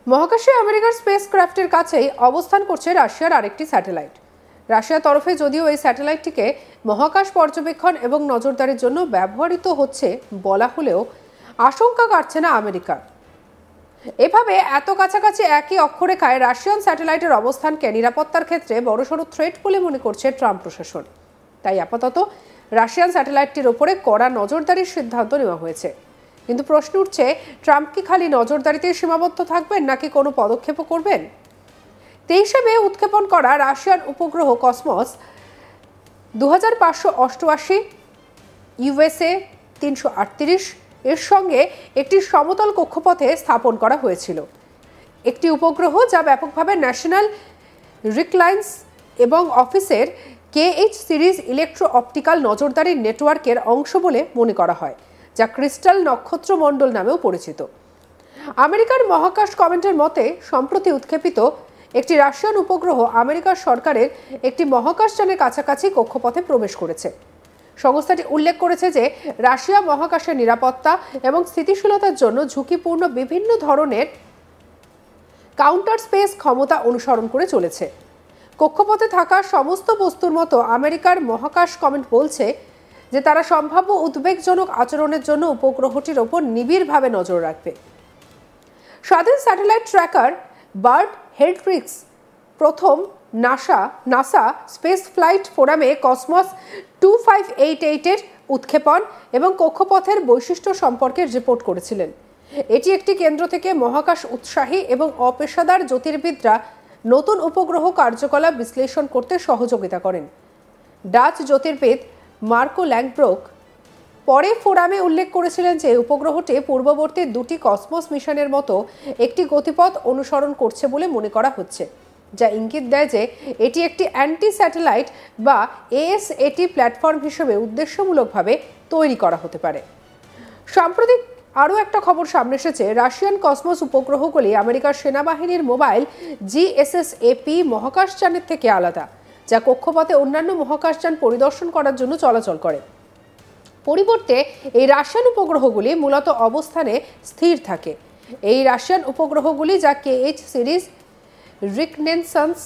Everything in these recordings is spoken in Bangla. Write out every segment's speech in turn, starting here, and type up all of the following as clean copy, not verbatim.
মহাকাশে আমেরিকার স্পেস ক্রাফটের কাছেই অবস্থান করছে রাশিয়ার আরেকটি স্যাটেলাইট। রাশিয়ার তরফে যদিও এই স্যাটেলাইটটিকে মহাকাশ পর্যবেক্ষণ এবং নজরদারির জন্য ব্যবহৃত হচ্ছে বলা হলেও আশঙ্কা কাটছে না আমেরিকার। এভাবে এত কাছাকাছি একই অক্ষরেখায় রাশিয়ান স্যাটেলাইটের অবস্থানকে নিরাপত্তার ক্ষেত্রে বড়সড় থ্রেট বলে মনে করছে ট্রাম্প প্রশাসন। তাই আপাতত রাশিয়ান স্যাটেলাইটটির ওপরে কড়া নজরদারির সিদ্ধান্ত নেওয়া হয়েছে। কিন্তু প্রশ্ন উঠছে, ট্রাম্প কি খালি নজরদারিতেই সীমাবদ্ধ থাকবেন নাকি কোনো পদক্ষেপও করবেন? 23 মে উৎক্ষেপণ করা রাশিয়ান উপগ্রহ কসমস 2588 ইউএসএ 338 এর সঙ্গে একটি সমতল কক্ষপথে স্থাপন করা হয়েছিল। একটি উপগ্রহ যা ব্যাপকভাবে ন্যাশনাল রিকলায়েন্স এবং অফিসের KH সিরিজ ইলেকট্রো অপটিক্যাল নজরদারি নেটওয়ার্কের অংশ বলে মনে করা হয়, যা ক্রিস্টাল নক্ষত্রমণ্ডল নামেও পরিচিত। আমেরিকার মহাকাশ কমান্ডের মতে সম্প্রতি উৎক্ষেপিত একটি রাশিয়ান উপগ্রহ আমেরিকার সরকারের একটি মহাকাশযানের কাছাকাছি কক্ষপথে প্রবেশ করেছে। সংস্থাটি উল্লেখ করেছে যে রাশিয়া মহাকাশের নিরাপত্তা এবং স্থিতিশীলতার জন্য ঝুঁকিপূর্ণ বিভিন্ন ধরনের কাউন্টার স্পেস ক্ষমতা অনুসরণ করে চলেছে। কক্ষপথে থাকা সমস্ত বস্তুর মতো আমেরিকার মহাকাশ কমান্ড বলছে যে তারা সম্ভাব্য উদ্বেগজনক আচরণের জন্য উপগ্রহটির ওপর নিবিড়ভাবে নজর রাখবে। স্বাধীন স্যাটেলাইট ট্র্যাকার বার্ড হেডরিক্স প্রথম নাসা স্পেস ফ্লাইট ফোরামে কসমস 2588 এর উৎক্ষেপণ এবং কক্ষপথের বৈশিষ্ট্য সম্পর্কে রিপোর্ট করেছিলেন। এটি একটি কেন্দ্র থেকে মহাকাশ উৎসাহী এবং অপেশাদার জ্যোতির্বিদরা নতুন উপগ্রহ কার্যকলাপ বিশ্লেষণ করতে সহযোগিতা করেন। ডাচ জ্যোতির্বিদ মার্কো ল্যাংব্রোক পরে ফোরামে উল্লেখ করেছিলেন যে উপগ্রহটি পূর্ববর্তী দুটি কসমস মিশনের মতো একটি গতিপথ অনুসরণ করছে বলে মনে করা হচ্ছে, যা ইঙ্গিত দেয় যে এটি একটি অ্যান্টি স্যাটেলাইট বা ASAT প্ল্যাটফর্ম হিসেবে উদ্দেশ্যমূলকভাবে তৈরি করা হতে পারে। সাম্প্রতিক আরও একটা খবর সামনে এসেছে। রাশিয়ান কসমস উপগ্রহগুলি আমেরিকার সেনাবাহিনীর মোবাইল GSSAP মহাকাশযানের থেকে আলাদা, যা কক্ষপথে অন্যান্য মহাকাশযান পরিদর্শন করার জন্য চলাচল করে। পরিবর্তে এই রাশিয়ান উপগ্রহগুলি মূলত অবস্থানে স্থির থাকে। এই রাশিয়ান উপগ্রহগুলি যা KH সিরিজ রিকনেসান্স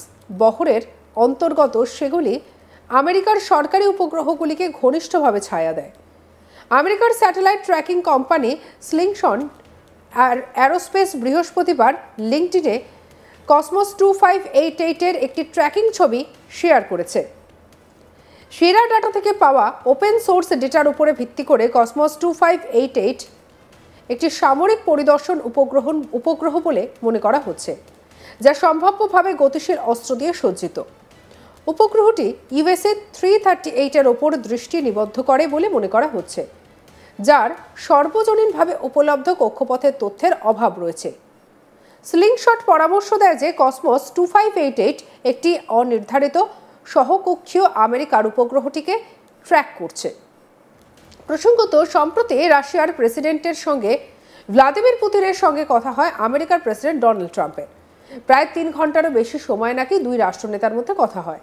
বহরের অন্তর্গত, সেগুলি আমেরিকার সরকারি উপগ্রহগুলিকে ঘনিষ্ঠভাবে ছায়া দেয়। আমেরিকার satellite tracking company slingshot aerospace বৃহস্পতিবার লিঙ্কডইনে কসমস 2588 এর একটি ট্র্যাকিং ছবি শেয়ার করেছে। সেরা ডাটা থেকে পাওয়া ওপেন সোর্স ডেটার উপরে ভিত্তি করে কসমস 2588 একটি সামরিক পরিদর্শন উপগ্রহ বলে মনে করা হচ্ছে, যা সম্ভাব্যভাবে গতিশীল অস্ত্র দিয়ে সজ্জিত। উপগ্রহটি USA 338 এর ওপর দৃষ্টি নিবদ্ধ করে বলে মনে করা হচ্ছে, যার সর্বজনীনভাবে উপলব্ধ কক্ষপথের তথ্যের অভাব রয়েছে। স্লিংশট পরামর্শ দেয় যে কসমস 2588 একটি অনির্ধারিত সহকক্ষীয় আমেরিকার উপগ্রহটিকে ট্র্যাক করছে। প্রসঙ্গত, সম্প্রতি রাশিয়ার প্রেসিডেন্টের সঙ্গে ভ্লাদিমির পুতিনের সঙ্গে কথা হয় আমেরিকার প্রেসিডেন্ট ডোনাল্ড ট্রাম্পের। প্রায় 3 ঘন্টারও বেশি সময় নাকি দুই রাষ্ট্রনেতার মধ্যে কথা হয়।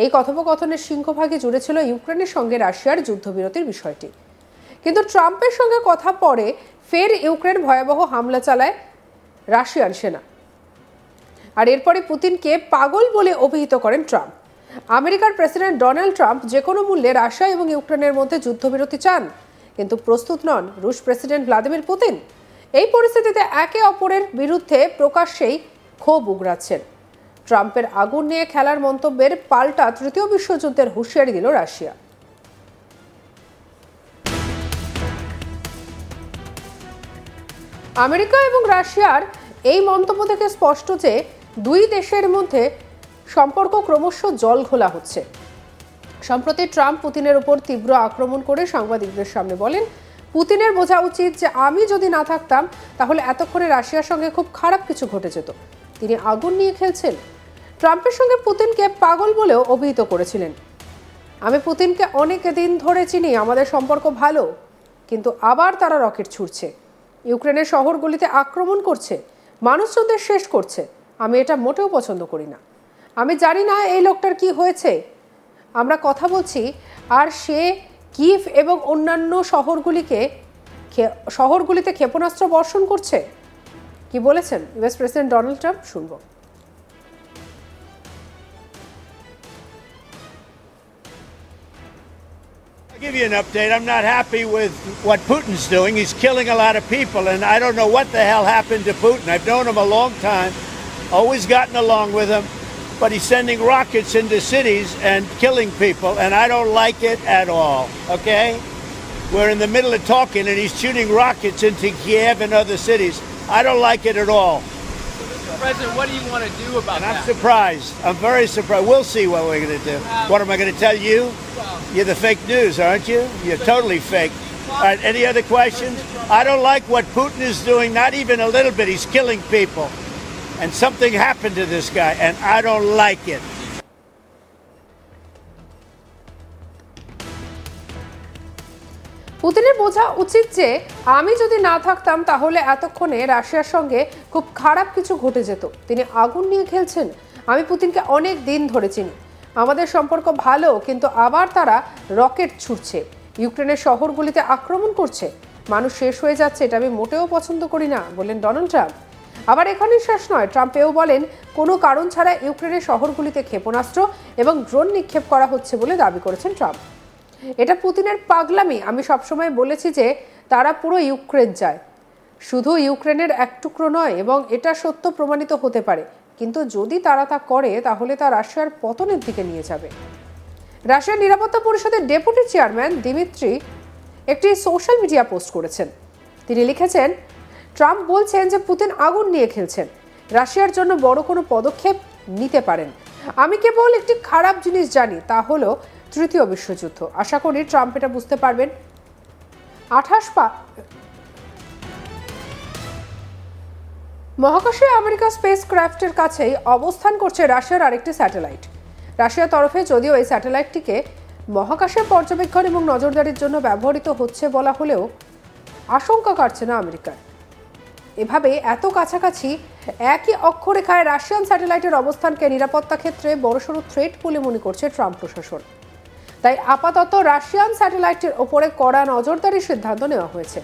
এই কথোপকথনের সিংহভাগই জুড়ে ছিল ইউক্রেনের সঙ্গে রাশিয়ার যুদ্ধবিরতির বিষয়টি। কিন্তু ট্রাম্পের সঙ্গে কথা পরে ফের ইউক্রেন ভয়াবহ হামলা চালায় রাশিয়ান সেনা, আর এরপরে পুতিনকে পাগল বলে অভিহিত করেন ট্রাম্প। আমেরিকার প্রেসিডেন্ট ডোনাল্ড ট্রাম্প যে কোনো মূল্যে রাশিয়া এবং ইউক্রেনের মধ্যে যুদ্ধবিরতি চান, কিন্তু প্রস্তুত নন রুশ প্রেসিডেন্ট ভ্লাদিমির পুতিন। এই পরিস্থিতিতে একে অপরের বিরুদ্ধে প্রকাশ্যেই ক্ষোভ উগরাচ্ছেন। ট্রাম্পের আগুন নিয়ে খেলার মন্তব্যের পাল্টা তৃতীয় বিশ্বযুদ্ধের হুঁশিয়ারি দিল রাশিয়া। আমেরিকা এবং রাশিয়ার এই মন্তব্য থেকে স্পষ্ট যে দুই দেশের মধ্যে সম্পর্ক ক্রমশ জলঘোলা হচ্ছে। সম্প্রতি ট্রাম্প পুতিনের উপর তীব্র আক্রমণ করে সাংবাদিকদের সামনে বলেন, পুতিনের বোঝা উচিত যে আমি যদি না থাকতাম তাহলে এতক্ষণে রাশিয়ার সঙ্গে খুব খারাপ কিছু ঘটে যেত। তিনি আগুন নিয়ে খেলছেন। ট্রাম্পের সঙ্গে পুতিনকে পাগল বলেও অভিহিত করেছিলেন। আমি পুতিনকে অনেক দিন ধরে চিনি, আমাদের সম্পর্ক ভালো, কিন্তু আবার তারা রকেট ছুড়ছে, ইউক্রেনের শহরগুলিতে আক্রমণ করছে, মানুষজনদের শেষ করছে। আমি এটা মোটেও পছন্দ করি না। আমি জানি না এই লোকটার কি হয়েছে। আমরা কথা বলছি আর সে কিভ এবং অন্যান্য শহরগুলিতে ক্ষেপণাস্ত্র বর্ষণ করছে। কি বলেছেন ইউএস প্রেসিডেন্ট ডোনাল্ড ট্রাম্প, শুনবো। I'll give you an update. I'm not happy with what Putin's doing. He's killing a lot of people, and I don't know what the hell happened to Putin. I've known him a long time, always gotten along with him, but he's sending rockets into cities and killing people, and I don't like it at all, okay? We're in the middle of talking, and he's shooting rockets into Kiev and other cities. I don't like it at all. Mr. President, what do you want to do about And that? I'm surprised. I'm very surprised. We'll see what we're going to do. What am I going to tell you? You're the fake news, aren't you? You're totally fake. All right, any other questions? I don't like what Putin is doing, not even a little bit. He's killing people. And something happened to this guy, and I don't like it. পুতিনের বোঝা উচিত যে আমি যদি না থাকতাম তাহলে এতক্ষণে রাশিয়ার সঙ্গে খুব খারাপ কিছু ঘটে যেত। তিনি আগুন নিয়ে খেলছেন। আমি পুতিনকে অনেক দিন ধরে চিনি, আমাদের সম্পর্ক ভালো, কিন্তু আবার তারা রকেট ছুটছে, ইউক্রেনের শহরগুলিতে আক্রমণ করছে, মানুষ শেষ হয়ে যাচ্ছে, এটা আমি মোটেও পছন্দ করি না, বললেন ডোনাল্ড ট্রাম্প। আবার এখানেই শেষ নয়, ট্রাম্প এও বলেন কোনো কারণ ছাড়া ইউক্রেনের শহরগুলিতে ক্ষেপণাস্ত্র এবং ড্রোন নিক্ষেপ করা হচ্ছে বলে দাবি করেছেন ট্রাম্প। এটা পুতিনের পাগলামি। আমি সবসময় বলেছি যে তারা পুরো ইউক্রেন চায়, শুধু ইউক্রেনের এক টুকরো নয়, এবং এটা সত্য প্রমাণিত হতে পারে, কিন্তু যদি তারা তা করে তাহলে তা রাশিয়ার পতনের দিকে নিয়ে যাবে। রাশিয়ার নিরাপত্তা পরিষদের ডেপুটি চেয়ারম্যান দিমিত্রি একটি সোশ্যাল মিডিয়া পোস্ট করেছেন। তিনি লিখেছেন, ট্রাম্প বলছেন যে পুতিন আগুন নিয়ে খেলছেন, রাশিয়ার জন্য বড় কোনো পদক্ষেপ নিতে পারেন। আমি কেবল একটি খারাপ জিনিস জানি, তা হলো তৃতীয় বিশ্বযুদ্ধ। আশা করি ট্রাম্প এটা বুঝতে পারবেন। মহাকাশে আমেরিকা স্পেস ক্রাফটের কাছেই অবস্থান করছে রাশিয়ার আরেকটি স্যাটেলাইট। রাশিয়ার তরফে যদিও এই স্যাটেলাইটটিকে মহাকাশে পর্যবেক্ষণ এবং নজরদারির জন্য ব্যবহৃত হচ্ছে বলা হলেও আশঙ্কা কাটছে না আমেরিকার। এভাবে এত কাছাকাছি একই অক্ষরেখায় রাশিয়ান স্যাটেলাইটের অবস্থানকে নিরাপত্তা ক্ষেত্রে বড়সড় থ্রেট বলে মনে করছে ট্রাম্প প্রশাসন। তাই আপাতত রাশিয়ান স্যাটেলাইটের ওপরে কড়া নজরদারির সিদ্ধান্ত নেওয়া হয়েছে।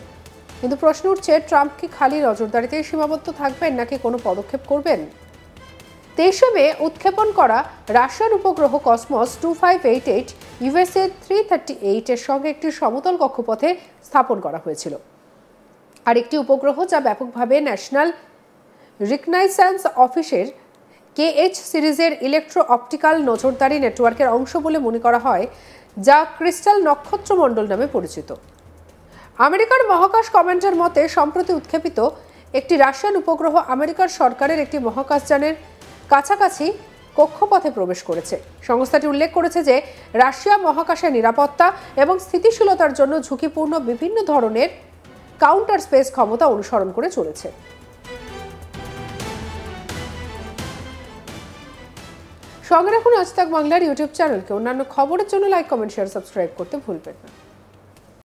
কিন্তু প্রশ্ন উঠছে, ট্রাম্প কি খালি নজরদারিতেই সীমাবদ্ধ থাকবেন নাকি কোনো পদক্ষেপ করবেন? 23 মে উৎক্ষেপণ করা রাশিয়ান উপগ্রহ কসমস 2588 ইউএসএ 338 এর সঙ্গে একটি সমতল কক্ষপথে স্থাপন করা হয়েছিল। আর একটি উপগ্রহ যা ব্যাপকভাবে ন্যাশনাল রিকগনাইসেন্স অফিসের KH সিরিজের ইলেকট্রো অপটিক্যাল নজরদারি নেটওয়ার্কের অংশ বলে মনে করা হয়, যা ক্রিস্টাল নক্ষত্রমণ্ডল নামে পরিচিত। আমেরিকার মহাকাশ কমান্ডের মতে সম্প্রতি উৎক্ষেপিত একটি রাশিয়ান উপগ্রহ আমেরিকার সরকারের একটি মহাকাশযানের কাছাকাছি কক্ষপথে প্রবেশ করেছে। সংস্থাটি উল্লেখ করেছে যে রাশিয়া মহাকাশের নিরাপত্তা এবং স্থিতিশীলতার জন্য ঝুঁকিপূর্ণ বিভিন্ন ধরনের কাউন্টার স্পেস ক্ষমতা অনুসরণ করে চলেছে। সঙ্গে রাখুন আজ তাক বাংলার ইউটিউব চ্যানেলকে। অন্যান্য খবরের জন্য লাইক, কমেন্ট, শেয়ার, সাবস্ক্রাইব করতে ভুলবেন না।